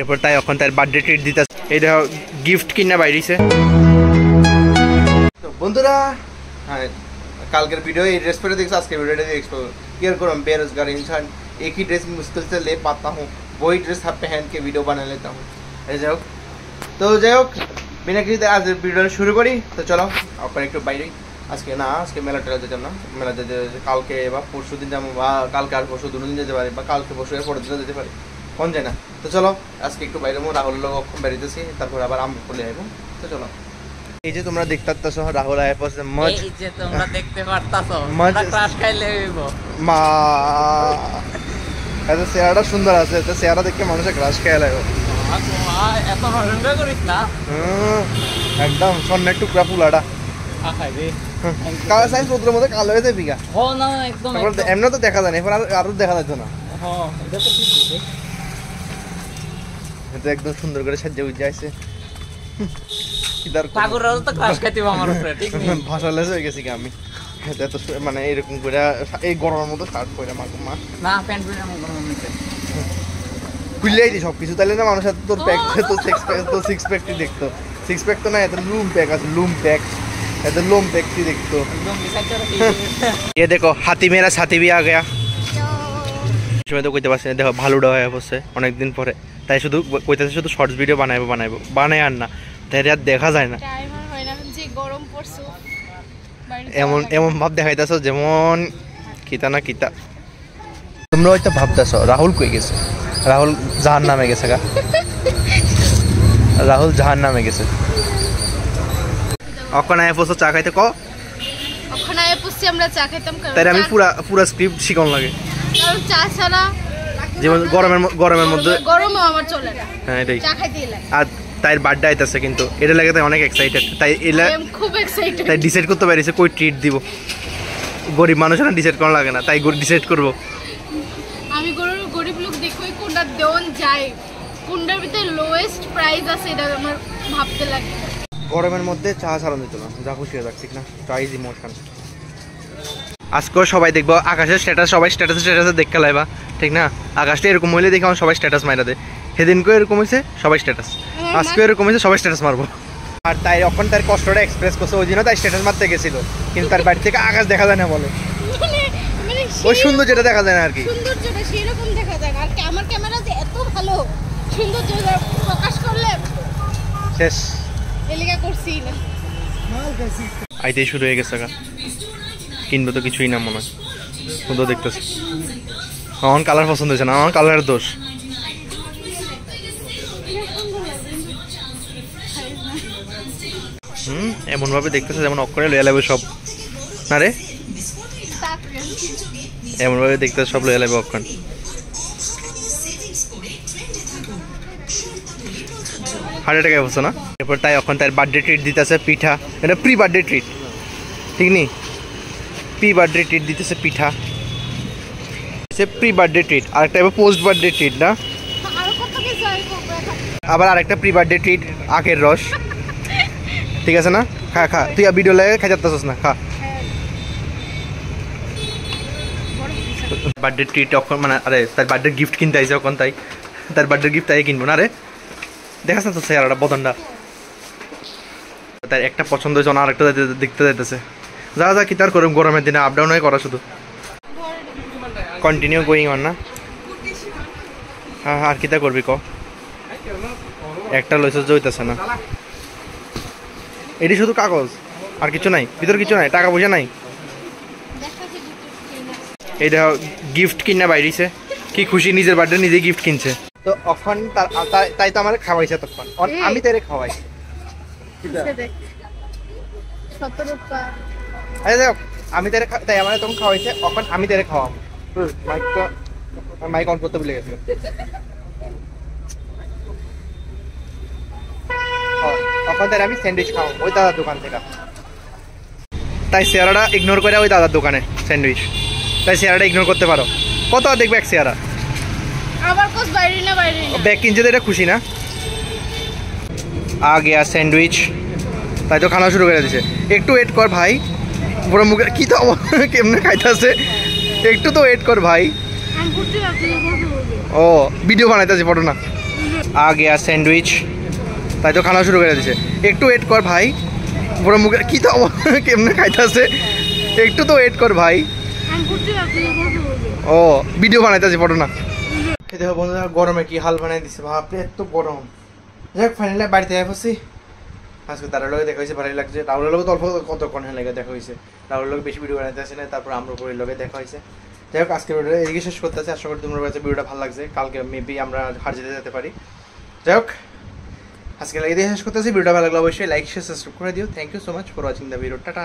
এরপর তাই এখন তার বার্থডে ট্রিট দিতে এই দেখো গিফট কিনা বাইরেছে। তো বন্ধুরা কালকের वीडियो ये ड्रेस पर देखो, आज के वीडियो देखो केयर करो, बेरोजगार इंसान एक ही ड्रेस मुश्किल से ले पाता हूँ, वही ड्रेस पहन के वीडियो बना लेता हूँ। যাই হোক তো যাই হোক বিনা কিছুতে আজ ভিডিওটা শুরু করি। তো চলো আপনার একটু বাইরে আজকে না আজকে মেলা টেলা যেতাম না, মেলা যেতে কালকে বা পরশু দিন যাবো, বা কালকে আর পরশু দুদিন যেতে পারি, বা কালকে পরশু এর পরের দিনও যেতে পারি, কোন যায় না। তো চলো আজকে একটু বাইরে রাহুল লোক বেরিয়েছি, তারপর আবার আমরা চলে যাবো। তো চলো এই যে তোমরা দেখতে পাচ্ছ রাহুল আয় পড়ছে মজ, এই যে তোমরা দেখতে পারতাছো মজ ক্রাশ খাইলে হইব মা এত চেহারাটা সুন্দর আছে, তো চেহারা দেখে মানুষের ক্রাশ খেয়ে লাগবে। এত রঞ্জ করিস না, একদম স্বর্ণের টুকরা পুলাটা কালো সাইজ রোদ্রের মধ্যে কালো হয়ে যায় বিঘা। ও না একদম এমনি তো দেখা যায় না, এবার আরো দেখা যাচ্ছে না। হ্যাঁ এটা তো ঠিক আছে, এটা একদম সুন্দর করে সাজিয়ে বুঝে আছে। ঠাকুররাও তো ক্রাশ খাইতেও আমার উপরে, ঠিক নেই ভাষা লেস হয়ে গেছি কি আমি, এত মানে এরকম করে এই গরমের মধ্যে শার্ট পরে মা না প্যান্ট পরে আমার গরম হইছে খুললেই দি সব কিছু, তাহলে না মানুষ এত তোর প্যাক তো সিক্স প্যাকটি দেখতো, সিক্স প্যাক তো না এত লুম প্যাক আছে, লুম প্যাক এত লুম প্যাকটি দেখতো। ये देखो हाथी मेरा साथी भी आ गया, সময় তো কইতে পারছি না, দেখো ভালোটা হয়ে বসে অনেকদিন পরে, তাই শুধু কইতেছে শুধু শর্টস ভিডিও বানাবো বানাই আর না, তাই আর দেখা যায় না, এমন এমন ভাব দেখাইতেছো যেমন কিতা না কিতা। তোমরা হয়তো ভাবতেছো রাহুল কই গেছে, রাহুল জাহান নামে গেছে গা, রাহুল জাহান নামে গেছে। অখন আয় পড়ছো চা খাইতে ক, ওখানে আয় পড়ছি আমরা চা খাইতাম, তাই আমি পুরা স্ক্রিপ্ট শিখান লাগে, কারণ চা ছাড়া যেমন গরমের মধ্যে গরমও আমার চলে না, হ্যাঁ এটাই। চা খাইতেই লাগে। আর তাই বার্থডে আইতাছে কিন্তু এটা লাগে তাই অনেক এক্সাইটেড, তাই এলা আমি খুব এক্সাইটেড, তাই ডিসাইড করতে পারিছে কই ট্রিট দিব, গরিব মানুষেরা ডিসাইড করা লাগে না, তাই ডিসাইড করব। আমি গরিব লোক দেখোই কোনটা দেওন যায়, কোনটার ভিতরে লোয়েস্ট প্রাইস আছে এটা আমার ভাবতে লাগে। গরমের মধ্যে চা ছাড়ানো যেত না, যা খুশি হয়ে যাক, ঠিক না, চাইজ ইমোশন। আজকেও সবাই দেখবো আকাশের স্ট্যাটাস, সবাই স্ট্যাটাসে দেখতে লাইবা, ঠিক না, আকাশটা এরকম হইলে দেখে আমার সবাই স্ট্যাটাস মাইরা দেয়, সেদিনকেও এরকম হয়েছে সবাই স্ট্যাটাস, আজকেও এরকম হয়েছে সবাই স্ট্যাটাস মারবো। আর তাই এখন তার কষ্টটা এক্সপ্রেস করছে, ওই দিনও তাই স্ট্যাটাস মারতে গেছিল, কিন্তু তার বাড়ি থেকে আকাশ দেখা যায় না বলে, ওই সুন্দর যেটা দেখা যায় না আর কি, সৌন্দর্যটা সেরকম দেখা যায় না। আর আমার ক্যামেরা যে এত ভালো সৌন্দর্য প্রকাশ করলে শেষ এলিগা করছি না। আইতেই শুরু হয়ে গেছে, কিনবো তো কিছুই না মনে হয়, সুন্দর দেখতেছে। আমার কালার পছন্দ হয়েছে না, আমার কালারের দোষ। এমন ভাবে দেখতেছে যেমন অক্ষরে লয়ে লাগবে সব, না রে এমন ভাবে দেখতেছে সব লয়ে লাগবে অক্ষণ। হার্ট অ্যাটাক অবস্থা না। এরপর তাই এখন তার বার্থডে ট্রিট দিতেছে পিঠা, এটা প্রি বার্থডে ট্রিট, ঠিক নি, প্রি বার্থডে ট্রিট দিতেছে পিঠা, প্রি বার্থডে ট্রিট। আরেকটা এবার পোস্ট বার্থডে ট্রিট না, আবার আরেকটা প্রি বার্থডে ট্রিট আখের রস, ঠিক আছে না, খা খা তুই ভিডিও লাগে খাই যাচ্ছিস না, খা। বার্থডে ট্রিট এখন মানে আরে তার বার্থডে গিফট কিনতে আইছে এখন, তাই তার বার্থডে গিফট তাই কিনবো না রে, দেখাস না তো চেহারাটা বদনটা, তার একটা পছন্দ হয়েছে না আরেকটা দেখতে যাইতেছে, যা কি তার করুন, গরমের দিনে আপ ডাউন হয়ে করা শুধু কন্টিনিউ গোয়িং অন না। হ্যাঁ আর কিতা করবি ক, একটা লইস হইতেছে না, এটি শুধু কাগজ আর কিছু নাই, ভিতরে কিছু নাই, টাকা পয়সা নাই। এই দেখো গিফট কিনা বাইরেছে, কি খুশি, নিজের বার্থডে নিজে গিফট কিনছে। তো এখন তাই তো আমার খাওয়াইছে, তখন আমি তাই খাওয়াই, আমি তাই আমার তখন খাওয়াইছে, এখন আমি তাই খাওয়াবো। মাইক অন করতে ভুলে গেছে, তখন তাই আমি স্যান্ডউইচ খাওয়াবো ওই দাদার দোকান থেকে, তাই চেহারাটা ইগনোর করে ওই দাদার দোকানে স্যান্ডউইচ, তাই চেহারাটা ইগনোর করতে পারো, কত দেখবে এক চেহারা ব্যাগ কিনছে তো এটা খুশি না। आ गया सैंडविच, তাই তো খানা শুরু করে দিছে, একটু ওয়েট কর ভাই, পুরো মুখে কি তো কেমনে খাইতেছে, একটু তো ওয়েট কর ভাই। ও ভিডিও বানাইতেছি, ফটো না आ गया सैंडविच তাই তো খানা শুরু করে দিছে একটু ওয়েট কর ভাই পুরো মুখে কি তো কেমনে খাইতাছে একটু তো ওয়েট কর ভাই ও ভিডিও বানাইতাছি ফটো না এই দেখো বন্ধুরা গরমে কি হাল বানাই দিছে বাপরে এত গরম যাক ফাইনালি বাড়িতে আসছি আজকে তার লগে দেখা হয়েছে ভালোই লাগছে রাহুলের লগে তো অল্প কতক্ষণ লাগে দেখা হয়েছে রাহুলের লগে বেশি ভিডিও বানাইতে আসে না তারপর আমরা পরের লগে দেখা হয়েছে যাই হোক আজকে ভিডিওটা এদিকে শেষ করতে আছে আশা করি তোমার কাছে ভিডিওটা ভালো লাগছে কালকে মেবি আমরা হার যেতে পারি যাই হোক আজকে এদিকে শেষ করতেছি ভিডিওটা ভালো লাগলে অবশ্যই লাইক শেয়ার সাবস্ক্রাইব করে দিও thank you so much for watching the video tata